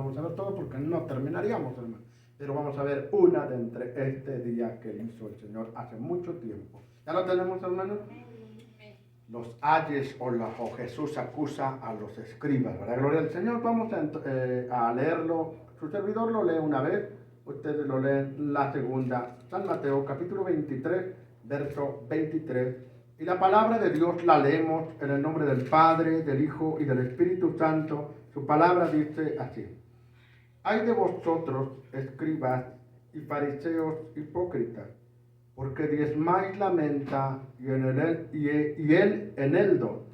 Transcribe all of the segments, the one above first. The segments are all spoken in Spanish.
vamos a ver todo porque no terminaríamos, hermano. Pero vamos a ver una de entre este día que hizo el Señor hace mucho tiempo. ¿Ya lo tenemos, hermano? Los ayes o Jesús acusa a los escribas, ¿verdad? Gloria al Señor. Vamos a leerlo. Su servidor lo lee una vez, ustedes lo leen la segunda. San Mateo capítulo 23, verso 23. Y la palabra de Dios la leemos en el nombre del Padre, del Hijo y del Espíritu Santo. Su palabra dice así: Ay de vosotros, escribas y fariseos hipócritas, porque diezmáis la menta y el eneldo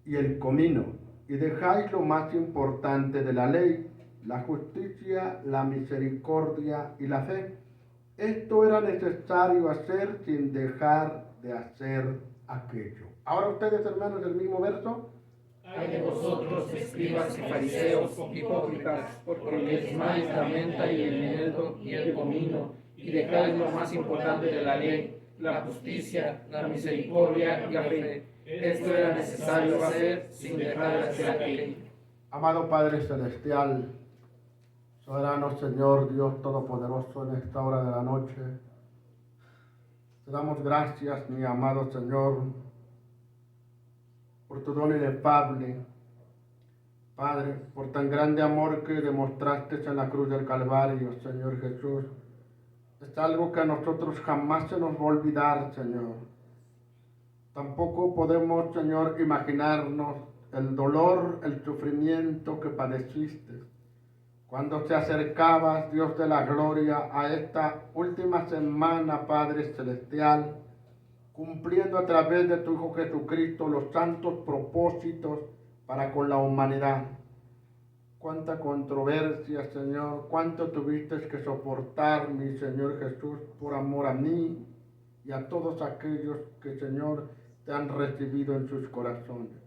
y el comino, y dejáis lo más importante de la ley, la justicia, la misericordia y la fe. Esto era necesario hacer sin dejar de hacer aquello. Ahora ustedes, hermanos, el mismo verso. Ay de vosotros, escribas y fariseos hipócritas, porque diezmáis la menta y el eneldo y el comino, y dejáis lo más importante de la ley, la justicia, la misericordia y la fe. Esto era necesario hacer sin dejar de hacer aquello. Amado Padre Celestial, soberano Señor Dios Todopoderoso, en esta hora de la noche, te damos gracias, mi amado Señor, por tu don inefable, Padre, por tan grande amor que demostraste en la cruz del Calvario, Señor Jesús. Es algo que a nosotros jamás se nos va a olvidar, Señor. Tampoco podemos, Señor, imaginarnos el dolor, el sufrimiento que padeciste cuando te acercabas, Dios de la gloria, a esta última semana, Padre Celestial, cumpliendo a través de tu Hijo Jesucristo los santos propósitos para con la humanidad. Cuánta controversia, Señor, cuánto tuviste que soportar, mi Señor Jesús, por amor a mí y a todos aquellos que, Señor, te han recibido en sus corazones.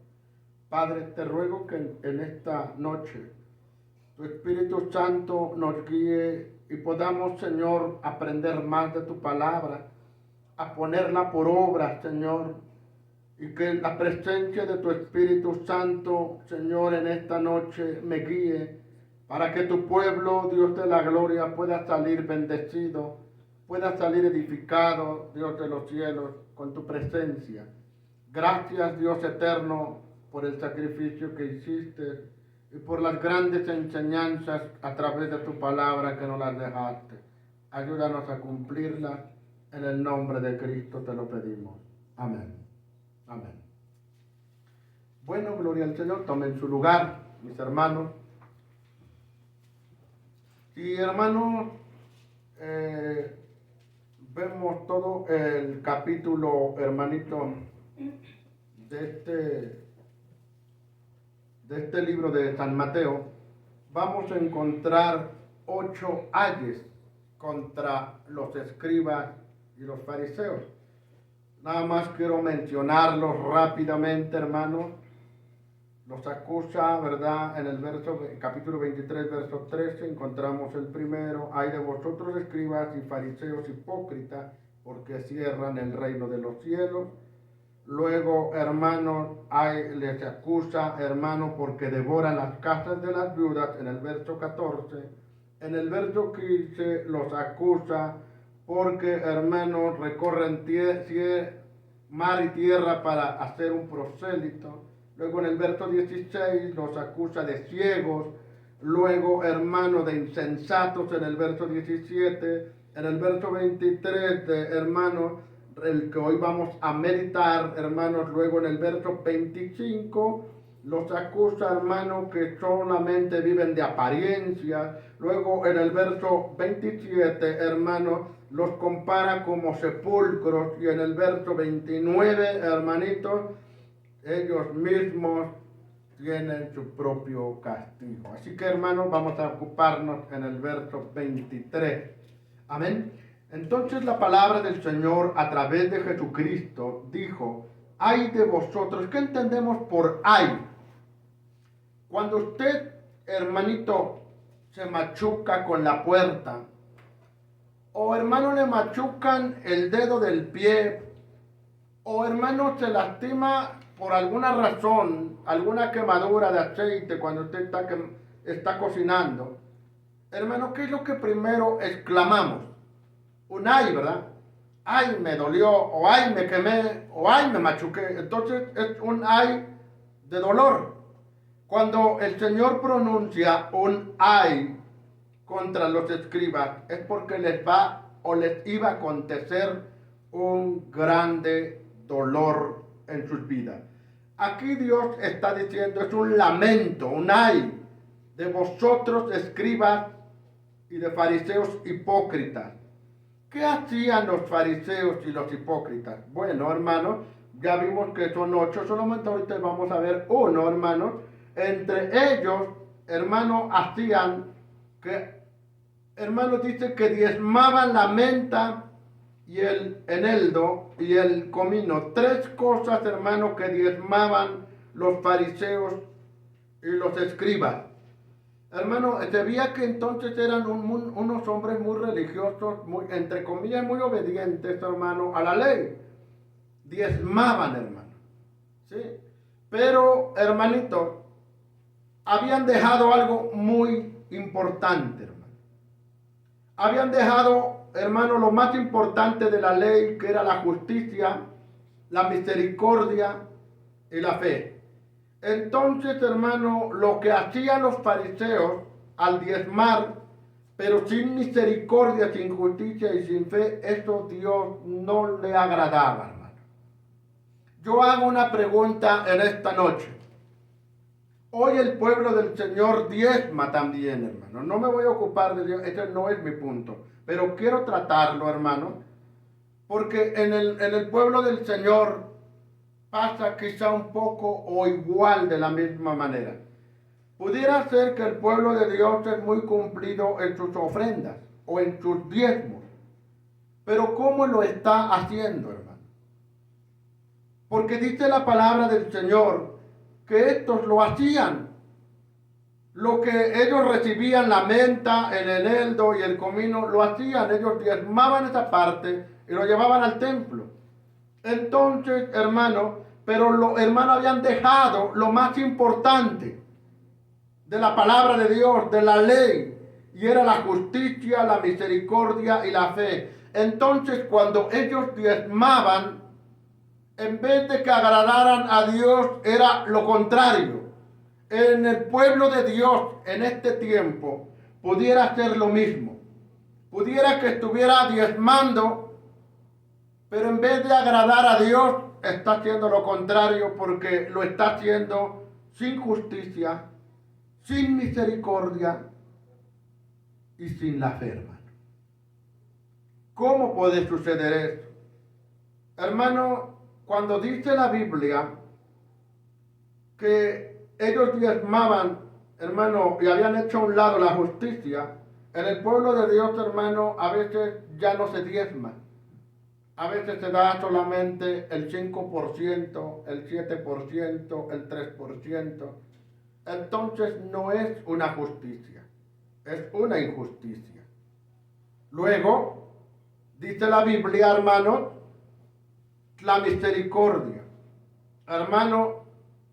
Padre, te ruego que en esta noche tu Espíritu Santo nos guíe y podamos, Señor, aprender más de tu palabra, a ponerla por obra, Señor, y que la presencia de tu Espíritu Santo, Señor, en esta noche me guíe para que tu pueblo, Dios de la gloria, pueda salir bendecido, pueda salir edificado, Dios de los cielos, con tu presencia. Gracias, Dios eterno, por el sacrificio que hiciste y por las grandes enseñanzas a través de tu palabra que nos las dejaste. Ayúdanos a cumplirlas. En el nombre de Cristo te lo pedimos. Amén. Amén. Bueno, gloria al Señor. Tomen su lugar, mis hermanos. Y hermanos, vemos todo el capítulo, hermanito, de este libro de San Mateo. Vamos a encontrar 8 ayes contra los escribas y los fariseos. Nada más quiero mencionarlos rápidamente, hermanos. Los acusa, ¿verdad? En el capítulo 23, verso 13, encontramos el primero: ay de vosotros, escribas y fariseos hipócritas, porque cierran el reino de los cielos. Luego, hermanos, les acusa, hermanos, porque devoran las casas de las viudas, en el verso 14. En el verso 15 los acusa porque, hermanos, recorren mar y tierra para hacer un prosélito. Luego en el verso 16 los acusa de ciegos. Luego, hermanos, de insensatos en el verso 17. En el verso 23 de hermanos, el que hoy vamos a meditar, hermanos. Luego en el verso 25 los acusa, hermanos, que solamente viven de apariencia. Luego en el verso 27, hermanos, los compara como sepulcros. Y en el verso 29, hermanitos, ellos mismos tienen su propio castigo. Así que, hermanos, vamos a ocuparnos en el verso 23. Amén. Entonces la palabra del Señor a través de Jesucristo dijo: ay de vosotros. ¿Qué entendemos por ay? Cuando usted, hermanito, se machuca con la puerta, o hermano le machucan el dedo del pie, o hermano se lastima por alguna razón, alguna quemadura de aceite cuando usted está cocinando, hermano, ¿qué es lo que primero exclamamos? Un ay, ¿verdad? Ay, me dolió, o ay, me quemé, o ay, me machuqué. Entonces es un ay de dolor. Cuando el Señor pronuncia un ay contra los escribas, es porque les va o les iba a acontecer un grande dolor en sus vidas. Aquí Dios está diciendo, es un lamento, un ay de vosotros escribas y de fariseos hipócritas. ¿Qué hacían los fariseos y los hipócritas? Bueno, hermanos, ya vimos que son 8, solamente ahorita vamos a ver uno, hermanos. Entre ellos, hermanos, hacían que, hermanos, dice que diezmaban la menta y el eneldo y el comino. 3 cosas, hermanos, que diezmaban los fariseos y los escribas. Hermano, se veía que entonces eran unos hombres muy religiosos, muy, entre comillas, muy obedientes, hermano, a la ley. Diezmaban, hermano. ¿Sí? Pero, hermanito, habían dejado algo muy importante, hermano. Habían dejado, hermano, lo más importante de la ley, que era la justicia, la misericordia y la fe. Entonces, hermano, lo que hacían los fariseos al diezmar, pero sin misericordia, sin justicia y sin fe, eso Dios no le agradaba, hermano. Yo hago una pregunta en esta noche. Hoy el pueblo del Señor diezma también, hermano. No me voy a ocupar de Dios, ese no es mi punto, pero quiero tratarlo, hermano, porque en el pueblo del Señor pasa quizá un poco o igual de la misma manera. Pudiera ser que el pueblo de Dios es muy cumplido en sus ofrendas o en sus diezmos. Pero ¿cómo lo está haciendo, hermano? Porque dice la palabra del Señor que estos lo hacían. Lo que ellos recibían, la menta, el eneldo y el comino, lo hacían. Ellos diezmaban esa parte y lo llevaban al templo. Entonces, hermano, pero los hermanos habían dejado lo más importante de la palabra de Dios, de la ley, y era la justicia, la misericordia y la fe. Entonces, cuando ellos diezmaban, en vez de que agradaran a Dios, era lo contrario. En el pueblo de Dios, en este tiempo, pudiera ser lo mismo. Pudiera que estuviera diezmando, pero en vez de agradar a Dios, está haciendo lo contrario, porque lo está haciendo sin justicia, sin misericordia y sin la fe, hermano. ¿Cómo puede suceder esto? Hermano, cuando dice la Biblia que ellos diezmaban, hermano, y habían hecho a un lado la justicia, en el pueblo de Dios, hermano, a veces ya no se diezma. A veces se da solamente el 5%, el 7%, el 3%. Entonces no es una justicia, es una injusticia. Luego, dice la Biblia, hermano, la misericordia. Hermano,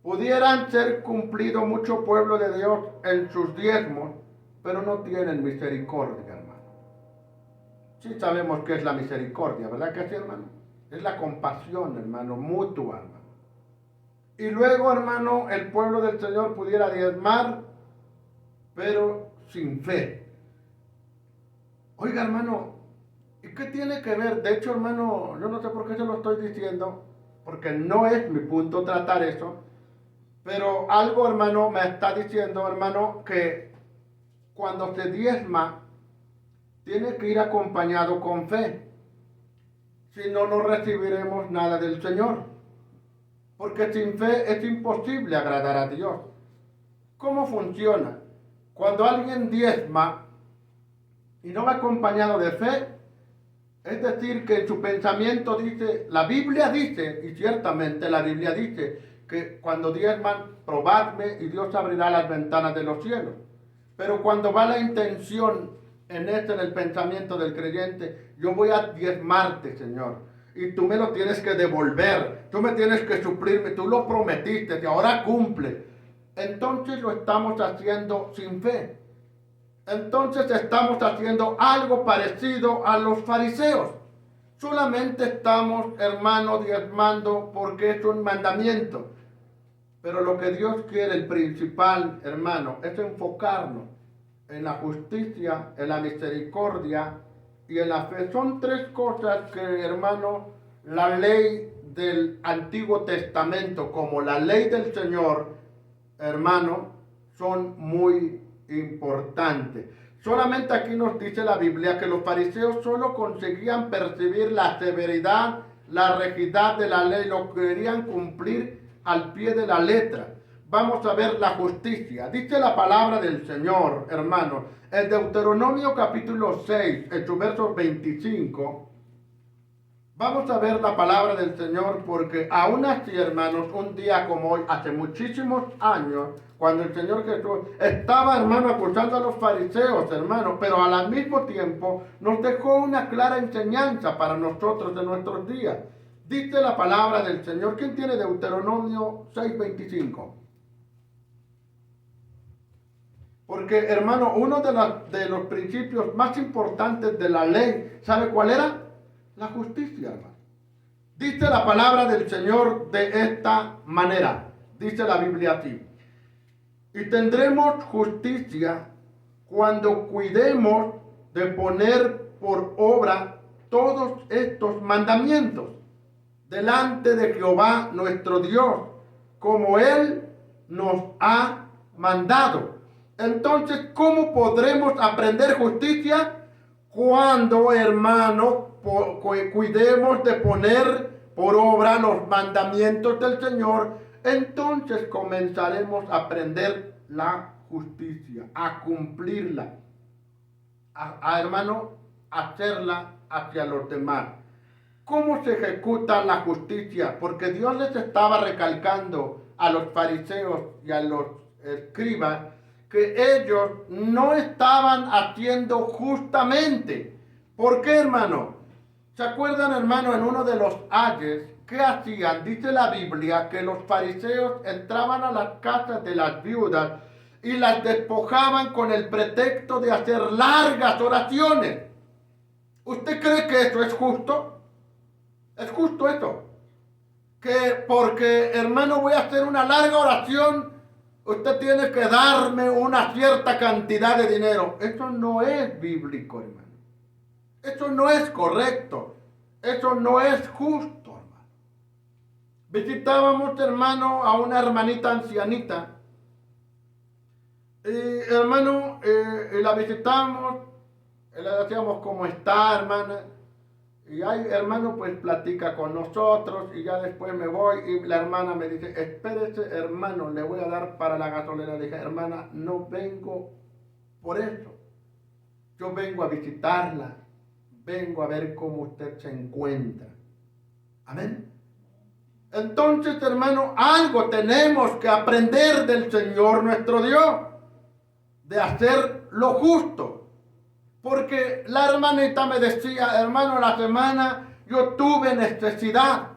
pudieran ser cumplido mucho pueblo de Dios en sus diezmos, pero no tienen misericordia, hermano. Sí sabemos qué es la misericordia, ¿verdad que sí, hermano? Es la compasión, hermano, mutua, hermano. Y luego, hermano, el pueblo del Señor pudiera diezmar, pero sin fe. Oiga, hermano, ¿y qué tiene que ver? De hecho, hermano, yo no sé por qué se lo estoy diciendo, porque no es mi punto tratar eso, pero algo, hermano, me está diciendo, hermano, que cuando se diezma, tiene que ir acompañado con fe. Si no, no recibiremos nada del Señor. Porque sin fe es imposible agradar a Dios. ¿Cómo funciona? Cuando alguien diezma y no va acompañado de fe, es decir, que en su pensamiento dice, la Biblia dice, y ciertamente la Biblia dice, que cuando diezman, probadme y Dios abrirá las ventanas de los cielos. Pero cuando va la intención en el pensamiento del creyente, yo voy a diezmarte, Señor, y tú me lo tienes que devolver, tú me tienes que suplirme, tú lo prometiste y ahora cumple. Entonces lo estamos haciendo sin fe. entonces estamos haciendo algo parecido a los fariseos. Solamente estamos, hermanos, diezmando porque es un mandamiento. Pero lo que Dios quiere, el principal, hermano, es enfocarnos en la justicia, en la misericordia y en la fe. Son tres cosas que, hermano, la ley del Antiguo Testamento como la ley del Señor, hermano, son muy importantes. Solamente aquí nos dice la Biblia que los fariseos solo conseguían percibir la severidad, la rigidez de la ley, lo querían cumplir al pie de la letra. Vamos a ver la justicia. Dice la palabra del Señor, hermano, en Deuteronomio capítulo 6, en su verso 25. Vamos a ver la palabra del Señor porque aún así, hermanos, un día como hoy, hace muchísimos años, cuando el Señor Jesús estaba, hermano, acusando a los fariseos, hermano, pero al mismo tiempo nos dejó una clara enseñanza para nosotros de nuestros días. Dice la palabra del Señor. ¿Quién tiene Deuteronomio 6:25? Porque, hermano, uno de los principios más importantes de la ley, ¿sabe cuál era? La justicia, hermano. Dice la palabra del Señor de esta manera. Dice la Biblia así. Y tendremos justicia cuando cuidemos de poner por obra todos estos mandamientos delante de Jehová nuestro Dios, como Él nos ha mandado. Entonces, ¿cómo podremos aprender justicia? Cuando, hermano, cuidemos de poner por obra los mandamientos del Señor, entonces comenzaremos a aprender la justicia, a cumplirla, hermano, hacerla hacia los demás. ¿Cómo se ejecuta la justicia? Porque Dios les estaba recalcando a los fariseos y a los escribas que ellos no estaban haciendo justamente. ¿Por qué, hermano? ¿Se acuerdan, hermano, en uno de los ayes? ¿Qué hacían? Dice la Biblia que los fariseos entraban a las casas de las viudas y las despojaban con el pretexto de hacer largas oraciones. ¿Usted cree que eso es justo? ¿Es justo esto? Que porque, hermano, voy a hacer una larga oración, usted tiene que darme una cierta cantidad de dinero. Eso no es bíblico, hermano. Eso no es correcto. Eso no es justo, hermano. Visitábamos, hermano, a una hermanita ancianita. Y, hermano, la visitamos, le decíamos cómo está, hermana. Y ahí, hermano, pues platica con nosotros y ya después me voy y la hermana me dice, espérese, hermano, le voy a dar para la gasolina. Le dije, hermana, no vengo por eso. Yo vengo a visitarla, vengo a ver cómo usted se encuentra. Amén. Entonces, hermano, algo tenemos que aprender del Señor nuestro Dios, de hacer lo justo. Porque la hermanita me decía, hermano, la semana yo tuve necesidad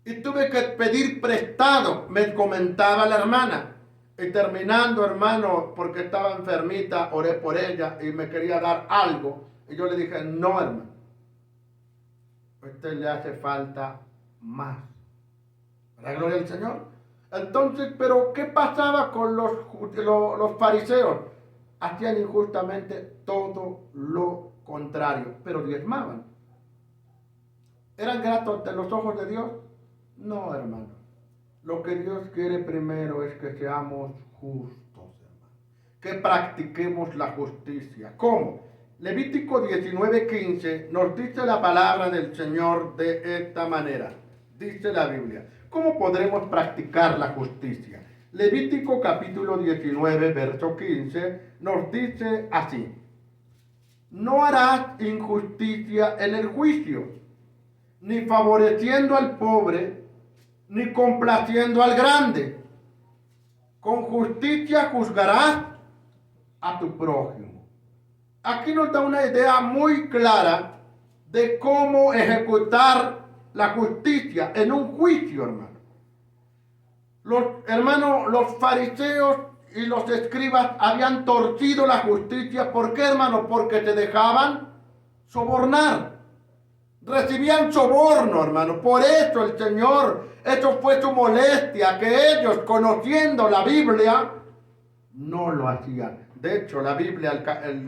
y tuve que pedir prestado, me comentaba la hermana. Y terminando, hermano, porque estaba enfermita, oré por ella y me quería dar algo. Y yo le dije, no, hermano, a usted le hace falta más. La gloria al Señor. Entonces, pero ¿qué pasaba con los fariseos? Hacían injustamente todo lo contrario, pero diezmaban. ¿Eran gratos ante los ojos de Dios? No, hermano. Lo que Dios quiere primero es que seamos justos, hermano. Que practiquemos la justicia. ¿Cómo? Levítico 19:15 nos dice la palabra del Señor de esta manera. Dice la Biblia. ¿Cómo podremos practicar la justicia? Levítico capítulo 19, verso 15, nos dice así. No harás injusticia en el juicio, ni favoreciendo al pobre, ni complaciendo al grande. Con justicia juzgarás a tu prójimo. Aquí nos da una idea muy clara de cómo ejecutar la justicia en un juicio, hermano. Los fariseos y los escribas habían torcido la justicia. ¿Por qué, hermano? Porque se dejaban sobornar. Recibían soborno, hermano. Por eso el Señor, eso fue su molestia, que ellos, conociendo la Biblia, no lo hacían. De hecho, la Biblia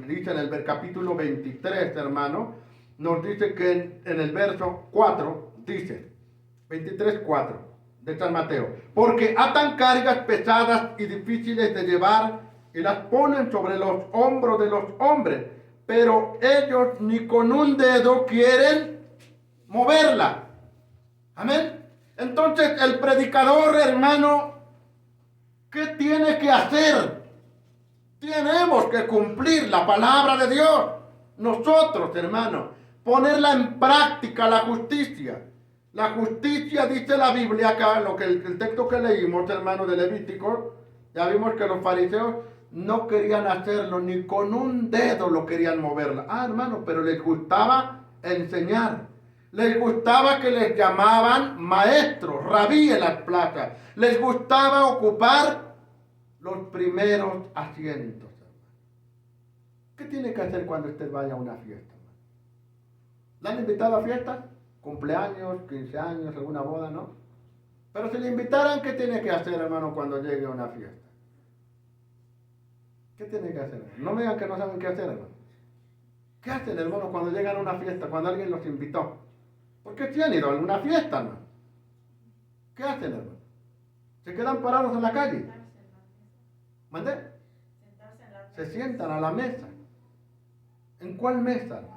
dice en el capítulo 23, hermano, nos dice que en el verso 4, dice, 23:4 de San Mateo, porque atan cargas pesadas y difíciles de llevar y las ponen sobre los hombros de los hombres, pero ellos ni con un dedo quieren moverla. Amén. Entonces el predicador, hermano, ¿qué tiene que hacer? Tenemos que cumplir la palabra de Dios. Nosotros, hermano, ponerla en práctica, la justicia. La justicia, dice la Biblia acá, el texto que leímos, hermano, de Levítico, ya vimos que los fariseos no querían hacerlo, ni con un dedo lo querían moverla. Hermano, pero les gustaba enseñar. Les gustaba que les llamaban maestros, rabí en las plazas. Les gustaba ocupar los primeros asientos. ¿Qué tiene que hacer cuando usted vaya a una fiesta? ¿Le han invitado a fiestas? Cumpleaños, 15 años, alguna boda, ¿no? Pero si le invitaran, ¿qué tiene que hacer, hermano, cuando llegue a una fiesta? ¿Qué tiene que hacer? No me digan que no saben qué hacer, hermano. ¿Qué hacen, hermano, cuando llegan a una fiesta, cuando alguien los invitó? ¿Por qué se han ido a alguna fiesta, hermano? ¿Qué hacen, hermano? ¿Se quedan parados en la calle? ¿Mandé? Se sientan a la mesa. ¿En cuál mesa, hermano?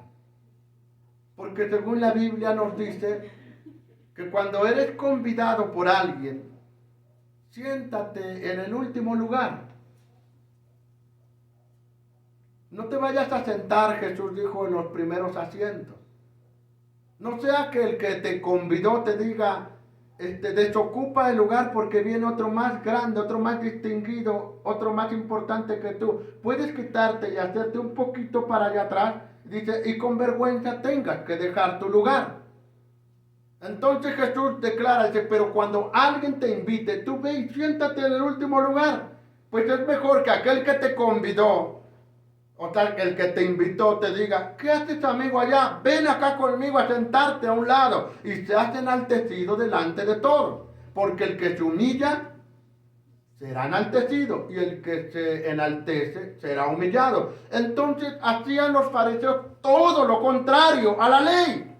Porque según la Biblia nos dice que cuando eres convidado por alguien, siéntate en el último lugar. No te vayas a sentar, Jesús dijo, en los primeros asientos. No sea que el que te convidó te diga, desocupa el lugar porque viene otro más grande, otro más distinguido, otro más importante que tú. Puedes quitarte y hacerte un poquito para allá atrás. Dice, y con vergüenza tengas que dejar tu lugar. Entonces Jesús declara, dice, pero cuando alguien te invite, tú ve y siéntate en el último lugar. Pues es mejor que aquel que te convidó, o tal que el que te invitó te diga, ¿qué haces, amigo, allá? Ven acá conmigo a sentarte a un lado. Y se hace enaltecido delante de todos. Porque el que se humilla será enaltecido, y el que se enaltece será humillado. Entonces hacían los fariseos todo lo contrario a la ley.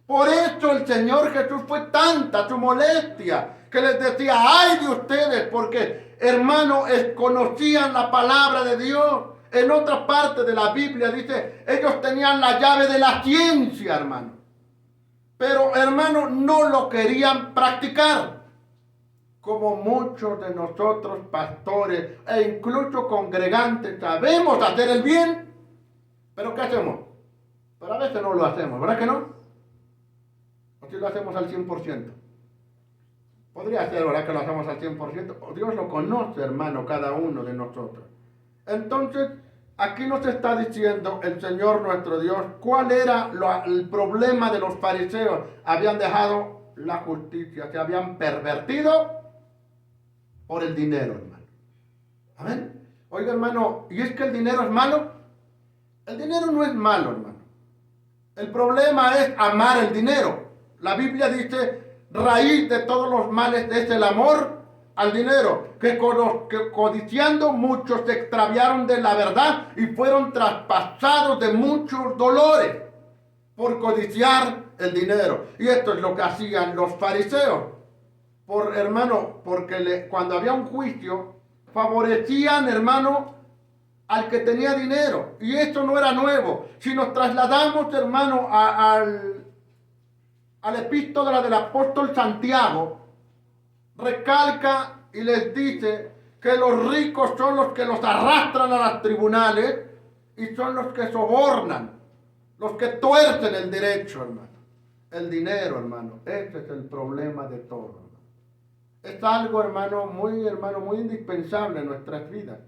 Por eso el Señor Jesús fue tanta su molestia, que les decía, ay de ustedes, porque, hermano, conocían la palabra de Dios. En otra parte de la Biblia dice, ellos tenían la llave de la ciencia, hermano. Pero, hermano, no lo querían practicar. Como muchos de nosotros, pastores e incluso congregantes, sabemos hacer el bien, pero ¿qué hacemos? Pero a veces no lo hacemos, ¿verdad que no? O si lo hacemos al 100%. Podría ser, ¿verdad?, que lo hacemos al 100%. Dios lo conoce, hermano, cada uno de nosotros. Entonces, aquí nos está diciendo el Señor nuestro Dios cuál era el problema de los fariseos. Habían dejado la justicia, se habían pervertido por el dinero, hermano. Amén. Oiga, hermano, ¿y es que el dinero es malo? El dinero no es malo, hermano. El problema es amar el dinero. La Biblia dice, raíz de todos los males es el amor al dinero, que codiciando muchos se extraviaron de la verdad y fueron traspasados de muchos dolores por codiciar el dinero. Y esto es lo que hacían los fariseos. Hermano, porque cuando había un juicio, favorecían, hermano, al que tenía dinero. Y esto no era nuevo. Si nos trasladamos, hermano, al epístola del apóstol Santiago, recalca y les dice que los ricos son los que los arrastran a los tribunales y son los que sobornan, los que tuercen el derecho, hermano. El dinero, hermano, ese es el problema de todo, hermano. Es algo, hermano, muy indispensable en nuestras vidas.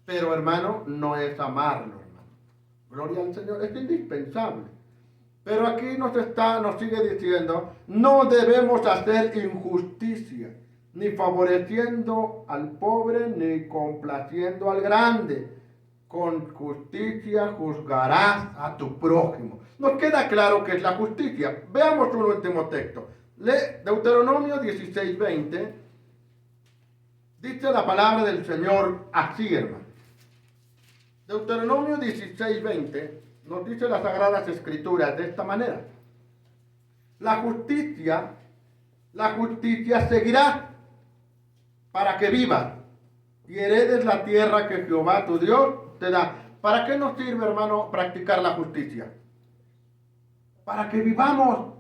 Pero, hermano, no es amarlo, hermano. Gloria al Señor, es indispensable. Pero aquí nos sigue diciendo, no debemos hacer injusticia, ni favoreciendo al pobre, ni complaciendo al grande. Con justicia juzgarás a tu prójimo. Nos queda claro que es la justicia. Veamos un último texto. Lee Deuteronomio 16:20. Dice la palabra del Señor así, hermano. Deuteronomio 16:20 nos dice las Sagradas Escrituras de esta manera. La justicia seguirá para que vivas y heredes la tierra que Jehová tu Dios te da. ¿Para qué nos sirve, hermano, practicar la justicia? Para que vivamos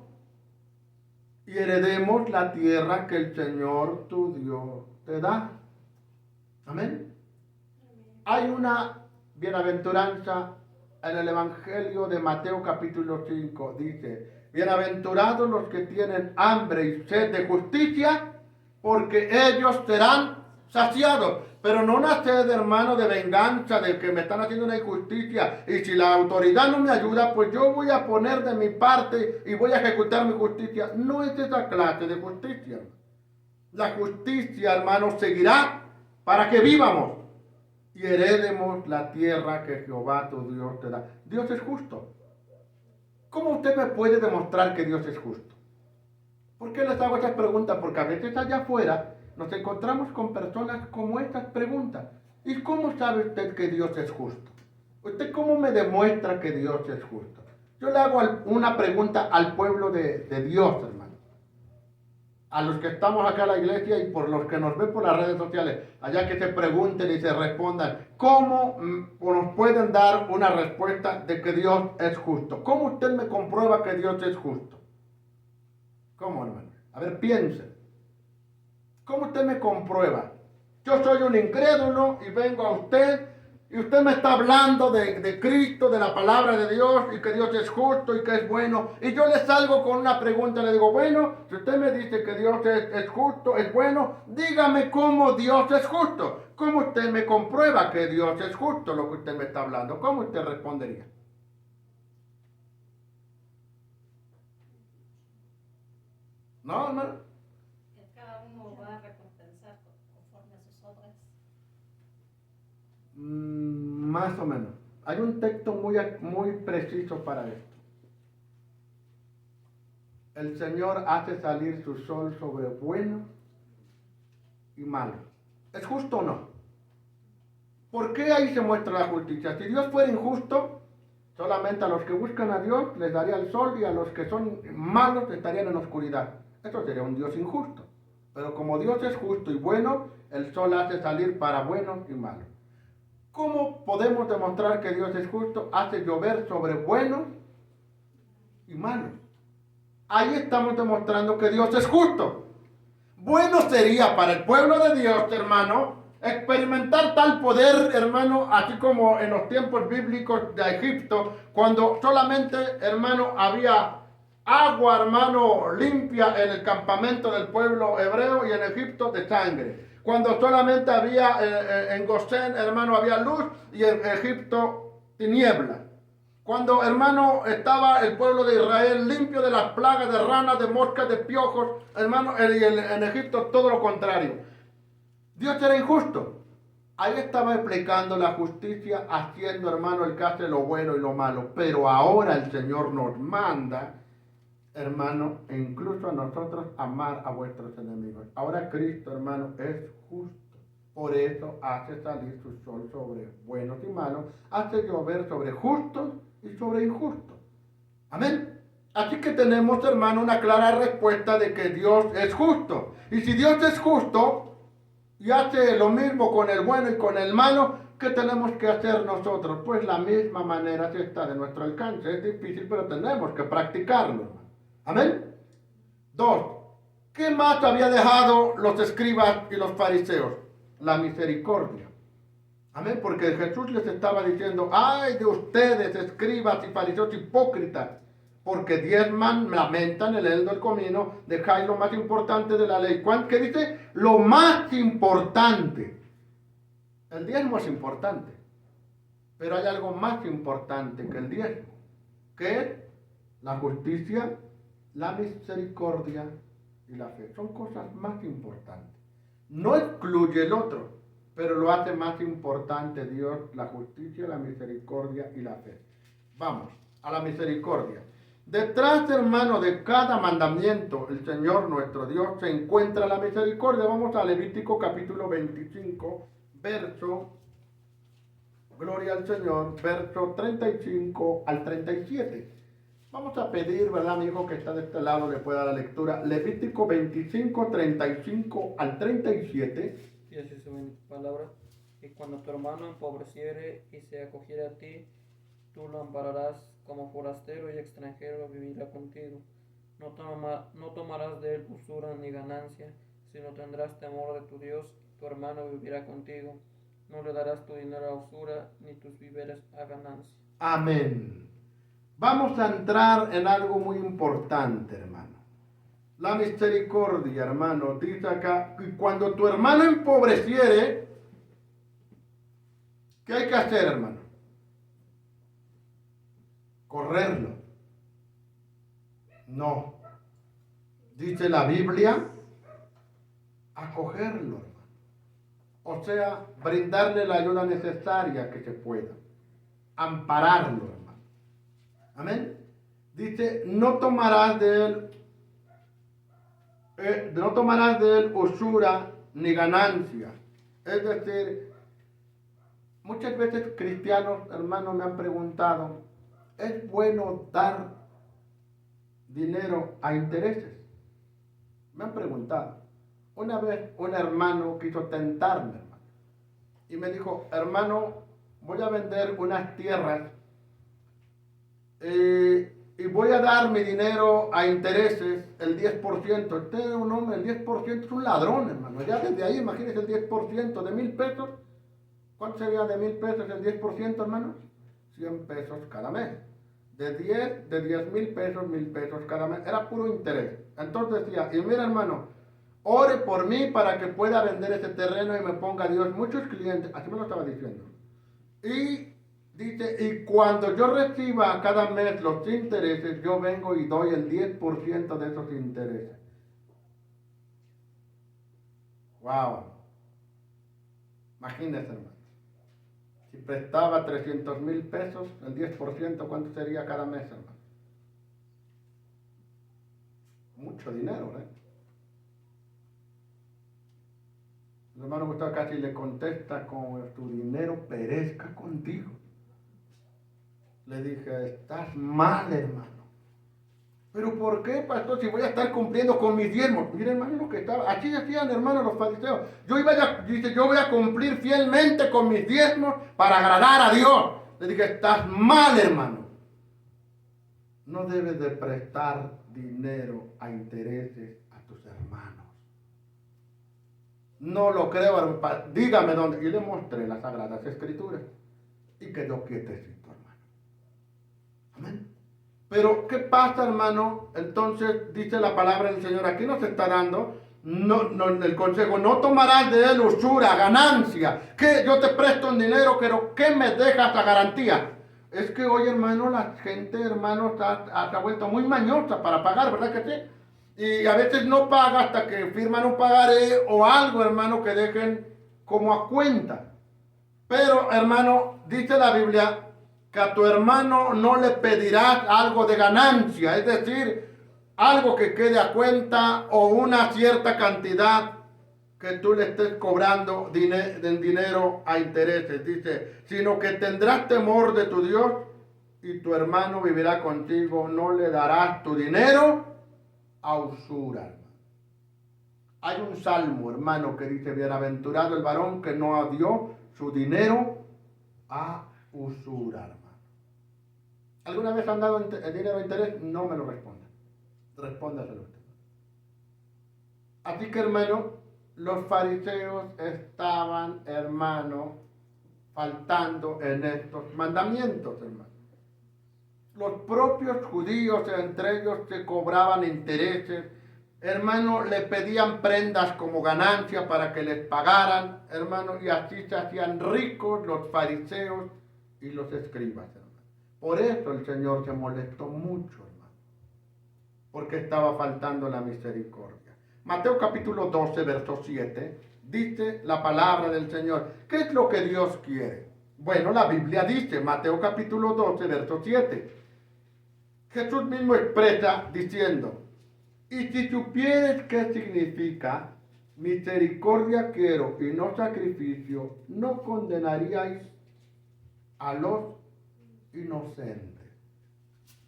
y heredemos la tierra que el Señor tu Dios te da. Amén. Hay una bienaventuranza en el Evangelio de Mateo capítulo 5. Dice, bienaventurados los que tienen hambre y sed de justicia, porque ellos serán saciados. Pero no una sed, hermano, de venganza, de que me están haciendo una injusticia, y si la autoridad no me ayuda, pues yo voy a poner de mi parte y voy a ejecutar mi justicia. No es esa clase de justicia. La justicia, hermano, seguirá para que vivamos y heredemos la tierra que Jehová tu Dios te da. Dios es justo. ¿Cómo usted me puede demostrar que Dios es justo? ¿Por qué les hago esas preguntas? Porque a veces allá afuera nos encontramos con personas como estas preguntas. ¿Y cómo sabe usted que Dios es justo? ¿Usted cómo me demuestra que Dios es justo? Yo le hago una pregunta al pueblo de Dios, hermano. A los que estamos acá en la iglesia y por los que nos ven por las redes sociales, allá que se pregunten y se respondan, ¿cómo nos pueden dar una respuesta de que Dios es justo? ¿Cómo usted me comprueba que Dios es justo? ¿Cómo, hermano? A ver, piense. ¿Cómo usted me comprueba? Yo soy un incrédulo y vengo a usted y usted me está hablando de Cristo, de la palabra de Dios y que Dios es justo y que es bueno. Y yo le salgo con una pregunta, le digo, bueno, si usted me dice que Dios es justo, es bueno, dígame cómo Dios es justo. ¿Cómo usted me comprueba que Dios es justo lo que usted me está hablando? ¿Cómo usted respondería? ¿No, hermano? Cada uno va a recompensar conforme a sus obras. Más o menos. Hay un texto muy preciso para esto. El Señor hace salir su sol sobre buenos y malos. ¿Es justo o no? ¿Por qué ahí se muestra la justicia? Si Dios fuera injusto, solamente a los que buscan a Dios les daría el sol y a los que son malos estarían en oscuridad. Eso sería un Dios injusto. Pero como Dios es justo y bueno, el sol hace salir para buenos y malos. ¿Cómo podemos demostrar que Dios es justo? Hace llover sobre buenos y malos. Ahí estamos demostrando que Dios es justo. Bueno sería para el pueblo de Dios, hermano, experimentar tal poder, hermano, así como en los tiempos bíblicos de Egipto, cuando solamente, hermano, había agua, hermano, limpia en el campamento del pueblo hebreo y en Egipto de sangre. Cuando solamente había en Gosén, hermano, había luz y en Egipto tiniebla. Cuando, hermano, estaba el pueblo de Israel limpio de las plagas de ranas, de moscas, de piojos, hermano, en Egipto todo lo contrario. Dios era injusto. Ahí estaba explicando la justicia, haciendo, hermano, el que hace lo bueno y lo malo. Pero ahora el Señor nos manda, hermano, e incluso a nosotros amar a vuestros enemigos. Ahora Cristo, hermano, es justo. Por eso hace salir su sol sobre buenos y malos, hace llover sobre justos y sobre injustos. Amén. Así que tenemos, hermano, una clara respuesta de que Dios es justo. Y si Dios es justo y hace lo mismo con el bueno y con el malo, ¿qué tenemos que hacer nosotros? Pues la misma manera si está de nuestro alcance. Es difícil, pero tenemos que practicarlo. Amén. 2. ¿Qué más había dejado los escribas y los fariseos? La misericordia. Amén. Porque Jesús les estaba diciendo, ay de ustedes, escribas y fariseos hipócritas, porque diezman, lamentan el heno del comino, dejáis lo más importante de la ley. ¿Qué dice? Lo más importante. El diezmo es importante, pero hay algo más importante que el diezmo, que es la justicia, la misericordia y la fe. Son cosas más importantes. No excluye el otro, pero lo hace más importante Dios, la justicia, la misericordia y la fe. Vamos, a la misericordia. Detrás, hermano, de cada mandamiento, el Señor nuestro Dios, se encuentra la misericordia. Vamos a Levítico capítulo 25, verso, gloria al Señor, verso 35 al 37. Vamos a pedir, ¿verdad, mi hijo que está de este lado, le pueda dar la lectura? Levítico 25, 35 al 37. Y así se ven palabras. Y cuando tu hermano empobreciere y se acogiere a ti, tú lo ampararás como forastero y extranjero vivirá contigo. No tomarás de él usura ni ganancia, sino tendrás temor de tu Dios, tu hermano vivirá contigo. No le darás tu dinero a usura, ni tus víveres a ganancia. Amén. Vamos a entrar en algo muy importante, hermano. La misericordia, hermano, dice acá, y cuando tu hermano empobreciere, ¿qué hay que hacer, hermano? Correrlo. No. Dice la Biblia, acogerlo, hermano. O sea, brindarle la ayuda necesaria que se pueda. Ampararlo, hermano. Amén. Dice, no tomarás de él usura ni ganancia. Es decir, muchas veces cristianos, hermanos, me han preguntado, ¿es bueno dar dinero a intereses? Me han preguntado. Una vez un hermano quiso tentarme, hermano, y me dijo, hermano, voy a vender unas tierras y voy a dar mi dinero a intereses, el 10%. Este es un hombre, el 10% es un ladrón, hermano. Ya desde ahí, imagínense el 10% de 1,000 pesos. ¿Cuánto sería de 1,000 pesos el 10%, hermanos? 100 pesos cada mes. De 10,000 pesos, 1,000 pesos cada mes. Era puro interés. Entonces decía, y mira, hermano, ore por mí para que pueda vender ese terreno y me ponga Dios muchos clientes. Así me lo estaba diciendo. Y dice, y cuando yo reciba cada mes los intereses, yo vengo y doy el 10% de esos intereses. Wow. Imagínense, hermano. Si prestaba 300,000 pesos, el 10%, ¿cuánto sería cada mes, hermano? Mucho dinero, ¿eh? El hermano Gustavo casi le contesta, como tu dinero perezca contigo. Le dije, estás mal, hermano. ¿Pero por qué, pastor? Si voy a estar cumpliendo con mis diezmos. Mira, hermano, lo que estaba. Así decían, hermano, los fariseos. Yo voy a cumplir fielmente con mis diezmos para agradar a Dios. Le dije, estás mal, hermano. No debes de prestar dinero a intereses a tus hermanos. No lo creo, hermano. Dígame dónde. Y le mostré las Sagradas Escrituras. Y quedó quietecito, hermano. Amén. Pero, ¿qué pasa, hermano? Entonces, dice la palabra del Señor, aquí nos está dando el consejo, no tomarás de él usura, ganancia, que yo te presto un dinero, pero ¿qué me dejas la garantía? Es que hoy, hermano, la gente, hermano, se ha vuelto muy mañosa para pagar, ¿verdad que sí? Y a veces no paga hasta que firman un pagaré o algo, hermano, que dejen como a cuenta. Pero, hermano, dice la Biblia, que a tu hermano no le pedirás algo de ganancia, es decir, algo que quede a cuenta o una cierta cantidad que tú le estés cobrando del dinero a intereses. Dice, sino que tendrás temor de tu Dios y tu hermano vivirá contigo, no le darás tu dinero a usura. Hay un salmo, hermano, que dice, bienaventurado el varón que no dio su dinero a usura, hermano. ¿Alguna vez han dado el dinero a interés? No me lo respondan. Respóndaselo usted. Así que, hermano, los fariseos estaban, hermano, faltando en estos mandamientos, hermano. Los propios judíos, entre ellos, se cobraban intereses. Hermano, le pedían prendas como ganancia para que les pagaran, hermano, y así se hacían ricos los fariseos y los escribas, hermano. Por eso el Señor se molestó mucho, hermano, porque estaba faltando la misericordia. Mateo capítulo 12, verso 7, dice la palabra del Señor. ¿Qué es lo que Dios quiere? Bueno, la Biblia dice, Mateo capítulo 12, verso 7. Jesús mismo expresa diciendo, y si supieres qué significa misericordia quiero y no sacrificio, no condenaríais a los inocentes.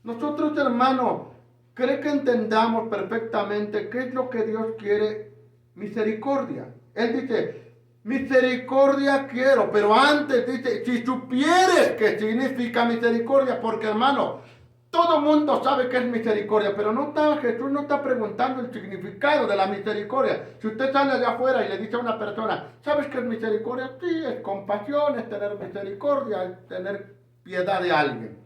Nosotros, hermanos, creo que entendamos perfectamente qué es lo que Dios quiere, misericordia. Él dice, misericordia quiero, pero antes dice, si supieres qué significa misericordia, porque hermano, todo mundo sabe que es misericordia, pero Jesús no está preguntando el significado de la misericordia. Si usted sale allá afuera y le dice a una persona, ¿sabes qué es misericordia? Sí, es compasión, es tener misericordia, es tener piedad de alguien.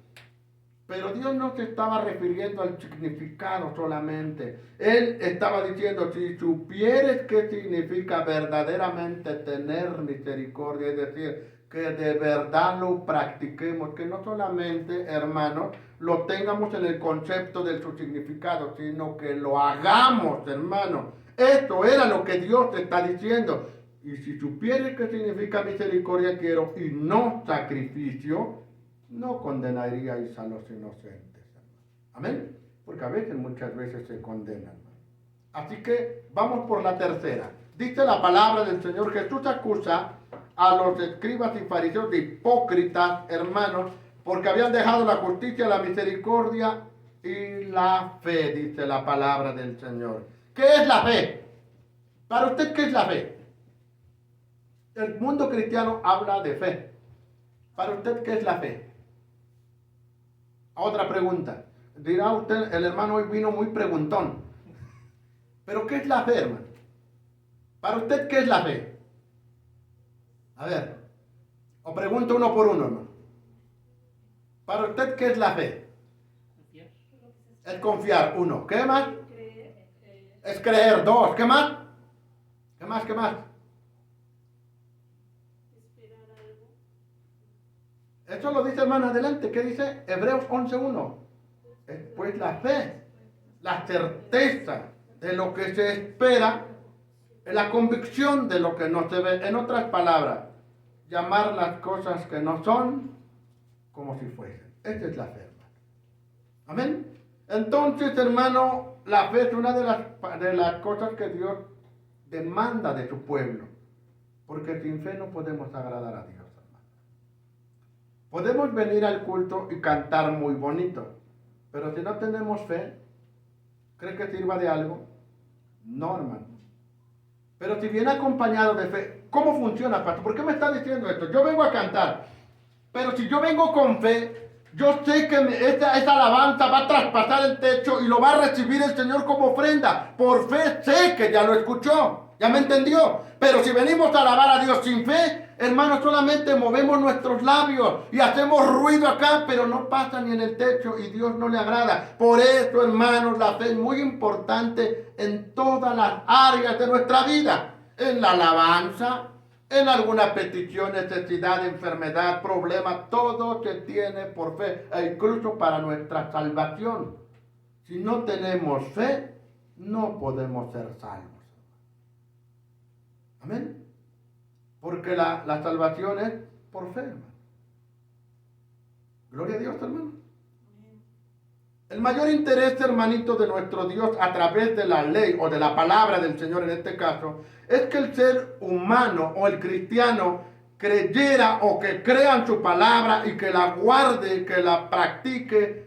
Pero Dios no se estaba refiriendo al significado solamente. Él estaba diciendo, si supieres qué significa verdaderamente tener misericordia, es decir, que de verdad lo practiquemos, que no solamente, hermanos, lo tengamos en el concepto de su significado, sino que lo hagamos, hermanos. Esto era lo que Dios te está diciendo. Y si supieres qué significa misericordia quiero y no sacrificio, no condenaríais a los inocentes. Amén. Porque a veces, muchas veces se condenan. Así que vamos por la tercera. Dice la palabra del Señor, Jesús acusa a los escribas y fariseos de hipócritas, hermanos, porque habían dejado la justicia, la misericordia y la fe, dice la palabra del Señor. ¿Qué es la fe? Para usted, ¿qué es la fe? El mundo cristiano habla de fe. Para usted, ¿qué es la fe? Otra pregunta. Dirá usted, el hermano hoy vino muy preguntón. ¿Pero qué es la fe, hermano? Para usted, ¿qué es la fe? A ver, o pregunto uno por uno, hermano. Para usted, ¿qué es la fe? Es confiar, uno. ¿Qué más? Es creer, dos. ¿Qué más? ¿Qué más? ¿Qué más? Eso lo dice, hermano, adelante. ¿Qué dice? Hebreos 11:1. Pues la fe, la certeza de lo que se espera, la convicción de lo que no se ve. En otras palabras, llamar las cosas que no son como si fuesen. Esa es la fe, hermano. Amén. Entonces, hermano, la fe es una de las cosas que Dios demanda de su pueblo. Porque sin fe no podemos agradar a Dios. Podemos venir al culto y cantar muy bonito, pero si no tenemos fe, ¿cree que sirva de algo? No, hermano. Pero si viene acompañado de fe, ¿cómo funciona, pastor? ¿Por qué me está diciendo esto? Yo vengo a cantar, pero si yo vengo con fe, yo sé que esta alabanza va a traspasar el techo y lo va a recibir el Señor como ofrenda. Por fe sé que ya lo escuchó, ya me entendió. Pero si venimos a alabar a Dios sin fe, hermanos, solamente movemos nuestros labios y hacemos ruido acá, pero no pasa ni en el techo y Dios no le agrada. Por eso, hermanos, la fe es muy importante en todas las áreas de nuestra vida. En la alabanza, en alguna petición, necesidad, enfermedad, problema, todo se tiene por fe, e incluso para nuestra salvación. Si no tenemos fe, no podemos ser salvos. Amén. Porque la salvación es por fe, hermano. Gloria a Dios, hermano. El mayor interés, hermanito, de nuestro Dios a través de la ley o de la palabra del Señor en este caso, es que el ser humano o el cristiano creyera o que crea en su palabra y que la guarde, que la practique,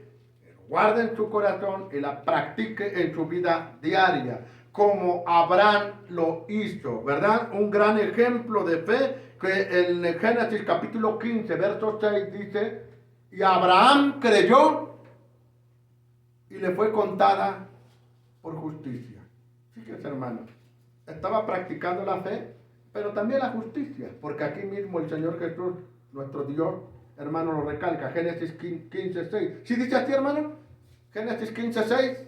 guarde en su corazón y la practique en su vida diaria, como Abraham lo hizo, ¿verdad? Un gran ejemplo de fe que en Génesis capítulo 15, verso 6 dice, y Abraham creyó y le fue contada por justicia. Fíjense, hermano, estaba practicando la fe, pero también la justicia, porque aquí mismo el Señor Jesús, nuestro Dios, hermano, lo recalca, Génesis 15, 6. ¿Sí dice así, hermano? Génesis 15, 6.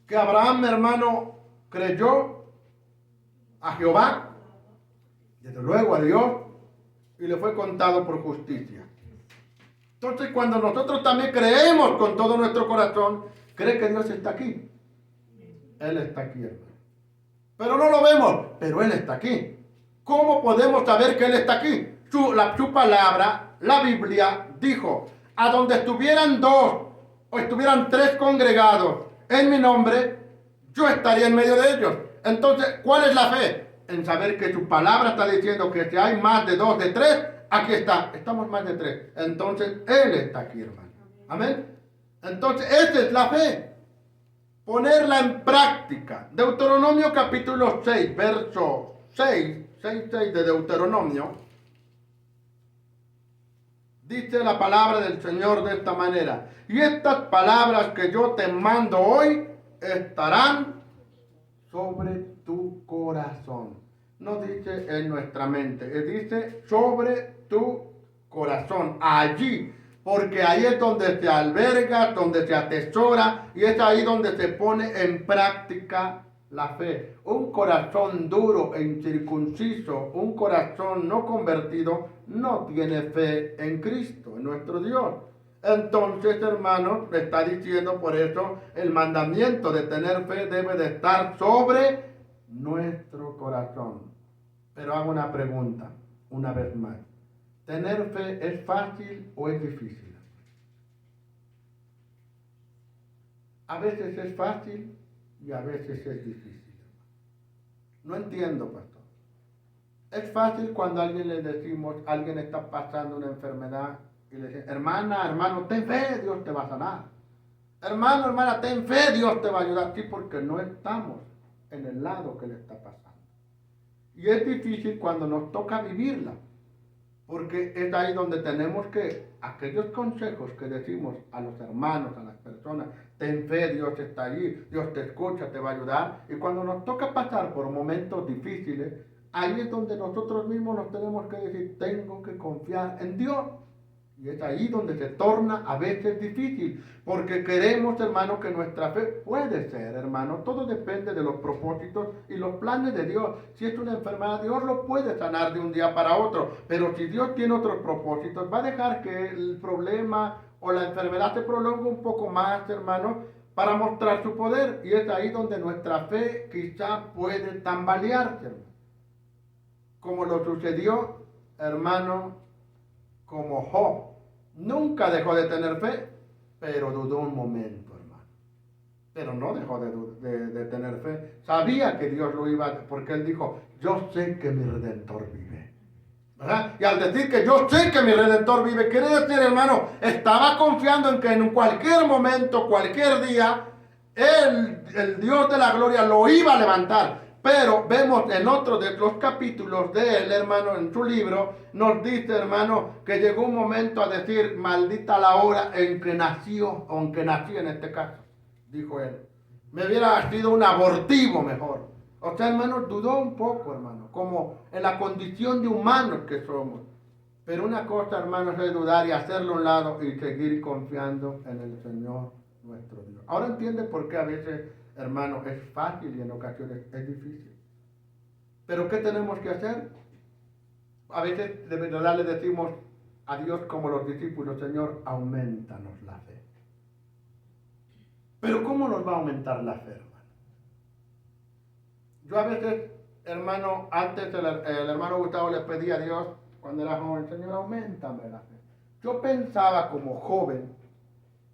Que Abraham, hermano, creyó a Jehová, desde luego a Dios, y le fue contado por justicia. Entonces, cuando nosotros también creemos con todo nuestro corazón, cree que Dios está aquí. Él está aquí, hermano. pero no lo vemos, pero Él está aquí. ¿Cómo podemos saber que Él está aquí? Su palabra, la Biblia, dijo, a donde estuvieran dos o estuvieran tres congregados en mi nombre, yo estaría en medio de ellos. Entonces, ¿cuál es la fe? En saber que su palabra está diciendo que si hay más de dos, de tres, aquí está. Estamos más de tres. Entonces, Él está aquí, hermano. Amén. Entonces, esa es la fe. Ponerla en práctica. Deuteronomio capítulo 6, verso 6 de Deuteronomio. Dice la palabra del Señor de esta manera. Y estas palabras que yo te mando hoy estarán sobre tu corazón. No dice en nuestra mente, dice sobre tu corazón, allí, porque ahí es donde se alberga, donde se atesora y es ahí donde se pone en práctica la fe. Un corazón duro e incircunciso, un corazón no convertido, no tiene fe en Cristo, en nuestro Dios. Entonces, hermanos, le está diciendo por eso el mandamiento de tener fe debe de estar sobre nuestro corazón. Pero hago una pregunta, una vez más. ¿Tener fe es fácil o es difícil? A veces es fácil y a veces es difícil. No entiendo, pastor. Es fácil cuando a alguien le decimos, alguien está pasando una enfermedad y le decimos, hermana, hermano, ten fe, Dios te va a sanar. Hermano, hermana, ten fe, Dios te va a ayudar. Sí, porque no estamos en el lado que le está pasando. Y es difícil cuando nos toca vivirla, porque es ahí donde tenemos que, aquellos consejos que decimos a los hermanos, a las personas, ten fe, Dios está allí, Dios te escucha, te va a ayudar. Y cuando nos toca pasar por momentos difíciles, ahí es donde nosotros mismos nos tenemos que decir, tengo que confiar en Dios. Y es ahí donde se torna a veces difícil, porque queremos, hermano, que nuestra fe puede ser, hermano. Todo depende de los propósitos y los planes de Dios. Si es una enfermedad, Dios lo puede sanar de un día para otro. Pero si Dios tiene otros propósitos, va a dejar que el problema o la enfermedad se prolongue un poco más, hermano, para mostrar su poder. Y es ahí donde nuestra fe quizá puede tambalearse, hermano. Como lo sucedió, hermano, como Job. Nunca dejó de tener fe, pero dudó un momento, hermano. Pero no dejó de tener fe. Sabía que Dios lo iba a... Porque él dijo, yo sé que mi Redentor vive. ¿Verdad? Y al decir que yo sé que mi Redentor vive, quiere decir, hermano, estaba confiando en que en cualquier momento, cualquier día, el Dios de la gloria lo iba a levantar. Pero vemos en otro de los capítulos de él, hermano, en su libro, nos dice, hermano, que llegó un momento a decir, maldita la hora en que nació, aunque nací en este caso, dijo él. Me hubiera sido un abortivo mejor. O sea, hermano, dudó un poco, hermano, como en la condición de humanos que somos. Pero una cosa, hermano, es dudar y hacerlo a un lado y seguir confiando en el Señor nuestro Dios. Ahora entiende por qué a veces, hermano, es fácil y en ocasiones es difícil. Pero ¿qué tenemos que hacer? A veces de verdad le decimos a Dios como los discípulos, Señor, aumentanos la fe. Pero ¿cómo nos va a aumentar la fe, hermano? Yo a veces, hermano, antes el hermano Gustavo le pedía a Dios, cuando era joven, Señor, aumentame la fe. Yo pensaba como joven,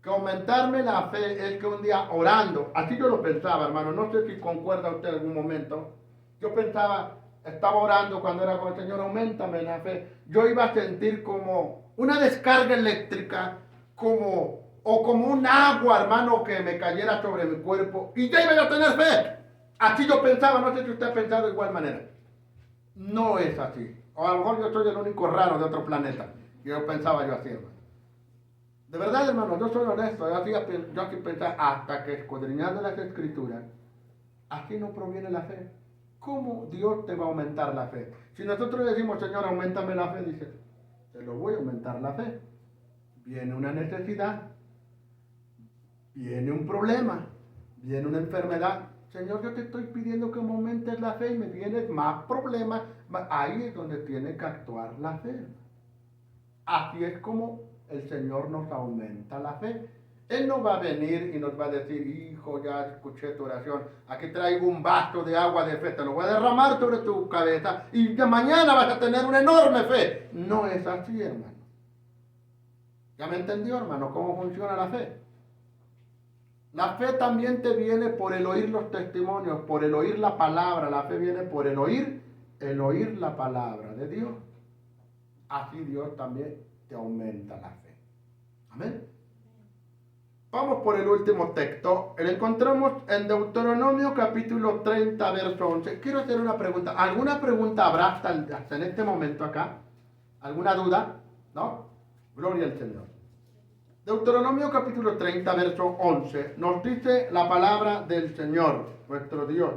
que aumentarme la fe es que un día orando, así yo lo pensaba, hermano, no sé si concuerda usted en algún momento, yo pensaba, estaba orando cuando era con el Señor, aumentame la fe, yo iba a sentir como una descarga eléctrica, como un agua, hermano, que me cayera sobre mi cuerpo, y ya iba a tener fe. Así yo pensaba, no sé si usted ha pensado de igual manera. No es así, o a lo mejor yo soy el único raro de otro planeta, yo pensaba yo así, hermano. De verdad, hermano, yo soy honesto, yo así pensaba, hasta que escudriñando las escrituras, así no proviene la fe. ¿Cómo Dios te va a aumentar la fe? Si nosotros decimos, Señor, aumentame la fe, dice, te lo voy a aumentar la fe. Viene una necesidad, viene un problema, viene una enfermedad. Señor, yo te estoy pidiendo que me aumentes la fe y me vienen más problemas. Ahí es donde tiene que actuar la fe. Así es como el Señor nos aumenta la fe. Él no va a venir y nos va a decir, hijo, ya escuché tu oración, aquí traigo un vaso de agua de fe, te lo voy a derramar sobre tu cabeza y de mañana vas a tener una enorme fe. No es así, hermano. ¿Ya me entendió, hermano, cómo funciona la fe? La fe también te viene por el oír los testimonios, por el oír la palabra. La fe viene por el oír la palabra de Dios. Así Dios también te aumenta la fe. Amén. Vamos por el último texto. Lo encontramos en Deuteronomio capítulo 30, verso 11. Quiero hacer una pregunta. ¿Alguna pregunta habrá hasta en este momento acá? ¿Alguna duda? ¿No? Gloria al Señor. Deuteronomio capítulo 30, verso 11. Nos dice la palabra del Señor, nuestro Dios.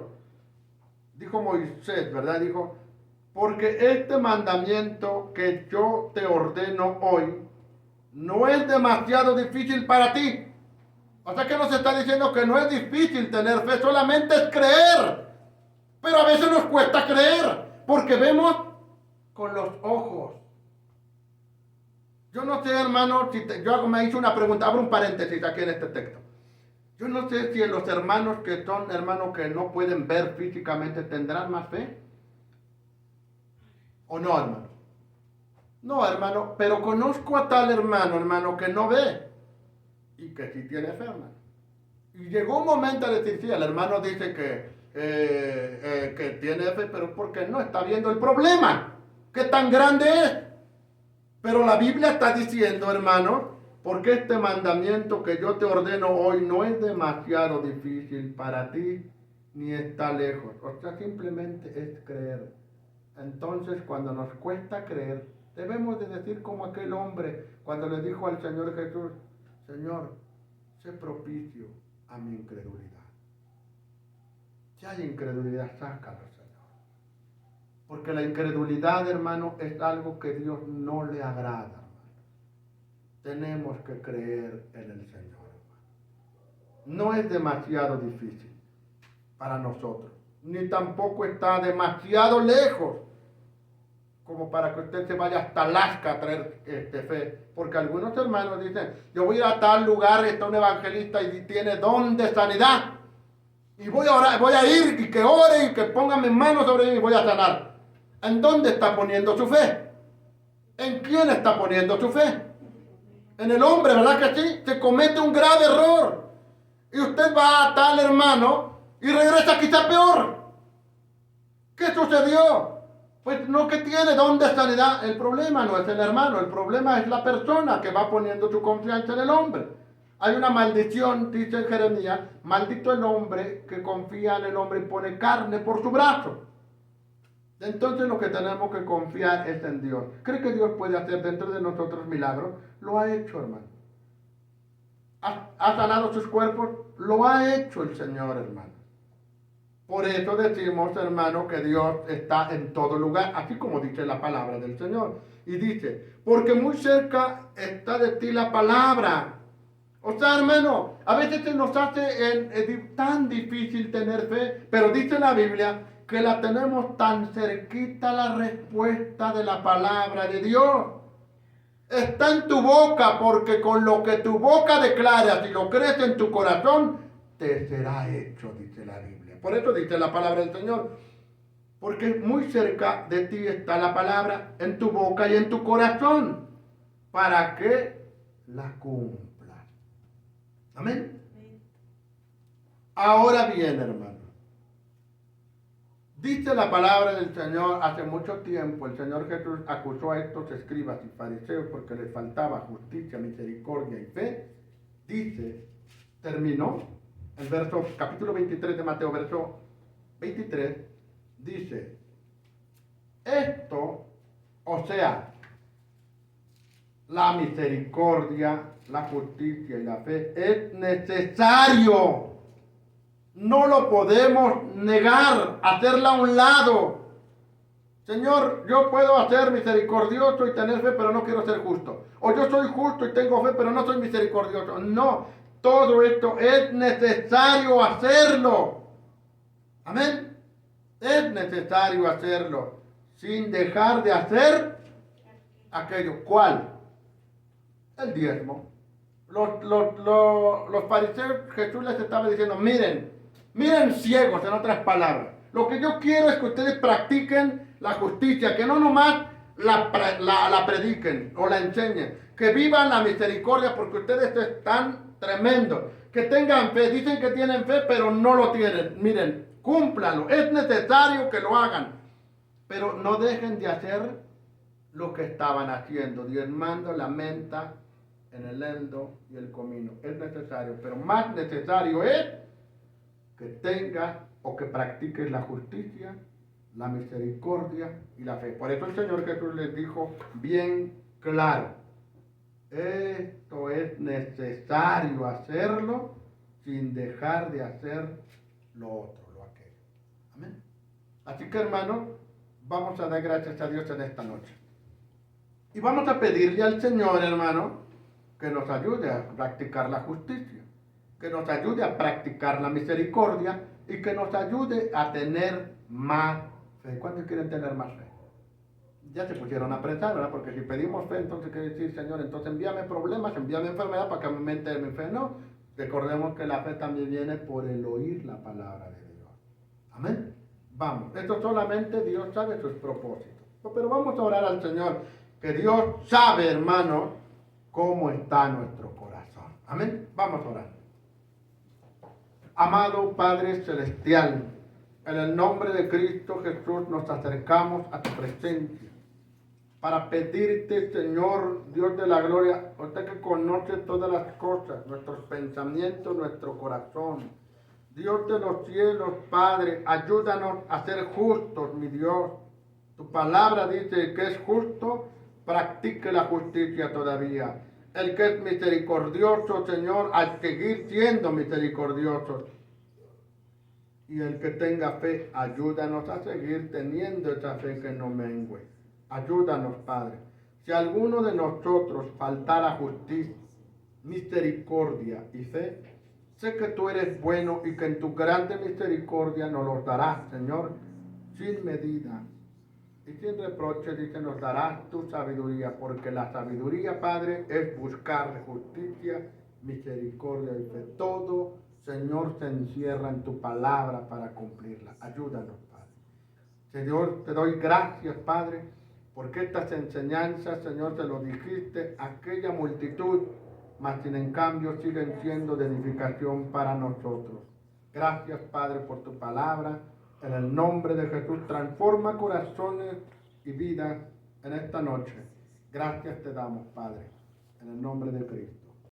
Dijo Moisés, ¿verdad? Dijo, porque este mandamiento que yo te ordeno hoy no es demasiado difícil para ti. O sea que nos está diciendo que no es difícil tener fe, solamente es creer. Pero a veces nos cuesta creer, porque vemos con los ojos. Yo no sé, hermano, yo me hice una pregunta, abro un paréntesis aquí en este texto. Yo no sé si los hermanos que son hermanos que no pueden ver físicamente tendrán más fe. ¿O no, hermano? No, hermano, pero conozco a tal hermano, que no ve y que sí tiene fe, hermano. Y llegó un momento a decir, sí, el hermano dice que tiene fe, pero porque no está viendo el problema. ¿Qué tan grande es? Pero la Biblia está diciendo, hermano, porque este mandamiento que yo te ordeno hoy no es demasiado difícil para ti, ni está lejos. O sea, simplemente es creer. Entonces, cuando nos cuesta creer, debemos de decir como aquel hombre cuando le dijo al Señor Jesús, Señor, sé propicio a mi incredulidad. Si hay incredulidad, sácalo, Señor. Porque la incredulidad, hermano, es algo que Dios no le agrada, hermano. Tenemos que creer en el Señor, hermano. No es demasiado difícil para nosotros, ni tampoco está demasiado lejos como para que usted se vaya hasta Alaska a traer fe. Porque algunos hermanos dicen, yo voy a ir a tal lugar, está un evangelista y tiene don de sanidad. Y voy a orar, voy a ir y que ore y que ponga mis manos sobre él y voy a sanar. ¿En dónde está poniendo su fe? ¿En quién está poniendo su fe? En el hombre, ¿verdad que sí? Se comete un grave error. Y usted va a tal hermano y regresa quizá peor. ¿Qué sucedió? Pues no que tiene don de sanidad. El problema no es el hermano, el problema es la persona que va poniendo su confianza en el hombre. Hay una maldición, dice Jeremías, maldito el hombre que confía en el hombre y pone carne por su brazo. Entonces lo que tenemos que confiar es en Dios. ¿Cree que Dios puede hacer dentro de nosotros milagros? Lo ha hecho, hermano. ¿Ha sanado sus cuerpos? Lo ha hecho el Señor, hermano. Por eso decimos, hermano, que Dios está en todo lugar, así como dice la palabra del Señor. Y dice, porque muy cerca está de ti la palabra. O sea, hermano, a veces se nos hace tan difícil tener fe, pero dice la Biblia que la tenemos tan cerquita la respuesta de la palabra de Dios. Está en tu boca, porque con lo que tu boca declara, si lo crees en tu corazón, te será hecho, dice la Biblia. Por eso dice la palabra del Señor, porque muy cerca de ti está la palabra, en tu boca y en tu corazón, para que la cumplas. Amén. Ahora bien, hermano, dice la palabra del Señor, hace mucho tiempo el Señor Jesús acusó a estos escribas y fariseos porque les faltaba justicia, misericordia y fe. Dice, terminó el verso, capítulo 23 de Mateo, verso 23, dice, esto, o sea, la misericordia, la justicia y la fe es necesario. No lo podemos negar, hacerla a un lado. Señor, yo puedo ser misericordioso y tener fe, pero no quiero ser justo. O yo soy justo y tengo fe, pero no soy misericordioso. No, todo esto es necesario hacerlo. Amén. Es necesario hacerlo sin dejar de hacer aquello. ¿Cuál? El diezmo. Los fariseos, Jesús les estaba diciendo, miren ciegos, en otras palabras. Lo que yo quiero es que ustedes practiquen la justicia, que no nomás la prediquen o la enseñen, que vivan la misericordia porque ustedes están tremendos, que tengan fe, dicen que tienen fe, pero no lo tienen. Miren, cúmplanlo, es necesario que lo hagan, pero no dejen de hacer lo que estaban haciendo, diezmando la menta en el lendo y el comino. Es necesario, pero más necesario es que tengas o que practiques la justicia, la misericordia y la fe. Por eso el Señor Jesús les dijo bien claro, esto es necesario hacerlo sin dejar de hacer lo otro, lo aquello. Amén. Así que, hermanos, vamos a dar gracias a Dios en esta noche. Y vamos a pedirle al Señor, hermano, que nos ayude a practicar la justicia, que nos ayude a practicar la misericordia y que nos ayude a tener más fe. ¿Cuántos quieren tener más fe? Ya se pusieron a pensar, ¿verdad? Porque si pedimos fe, entonces quiere decir, Señor, entonces envíame problemas, envíame enfermedad para que aumente mi fe. No, recordemos que la fe también viene por el oír la palabra de Dios. Amén. Vamos, esto solamente Dios sabe sus propósitos. Pero vamos a orar al Señor, que Dios sabe, hermano, cómo está nuestro corazón. Amén. Vamos a orar. Amado Padre Celestial, en el nombre de Cristo Jesús nos acercamos a tu presencia para pedirte, Señor, Dios de la gloria, usted que conoce todas las cosas, nuestros pensamientos, nuestro corazón. Dios de los cielos, Padre, ayúdanos a ser justos, mi Dios. Tu palabra dice que es justo, practique la justicia todavía. El que es misericordioso, Señor, al seguir siendo misericordioso. Y el que tenga fe, ayúdanos a seguir teniendo esa fe que no mengue. Ayúdanos, Padre. Si alguno de nosotros faltara justicia, misericordia y fe, sé que tú eres bueno y que en tu grande misericordia nos los darás, Señor, sin medida y sin reproche, dice, nos darás tu sabiduría, porque la sabiduría, Padre, es buscar justicia, misericordia y fe. Todo, Señor, se encierra en tu palabra para cumplirla. Ayúdanos, Padre. Señor, te doy gracias, Padre, porque estas enseñanzas, Señor, te lo dijiste a aquella multitud, mas sin en cambio siguen siendo de edificación para nosotros. Gracias, Padre, por tu palabra. En el nombre de Jesús, transforma corazones y vidas en esta noche. Gracias te damos, Padre, en el nombre de Cristo.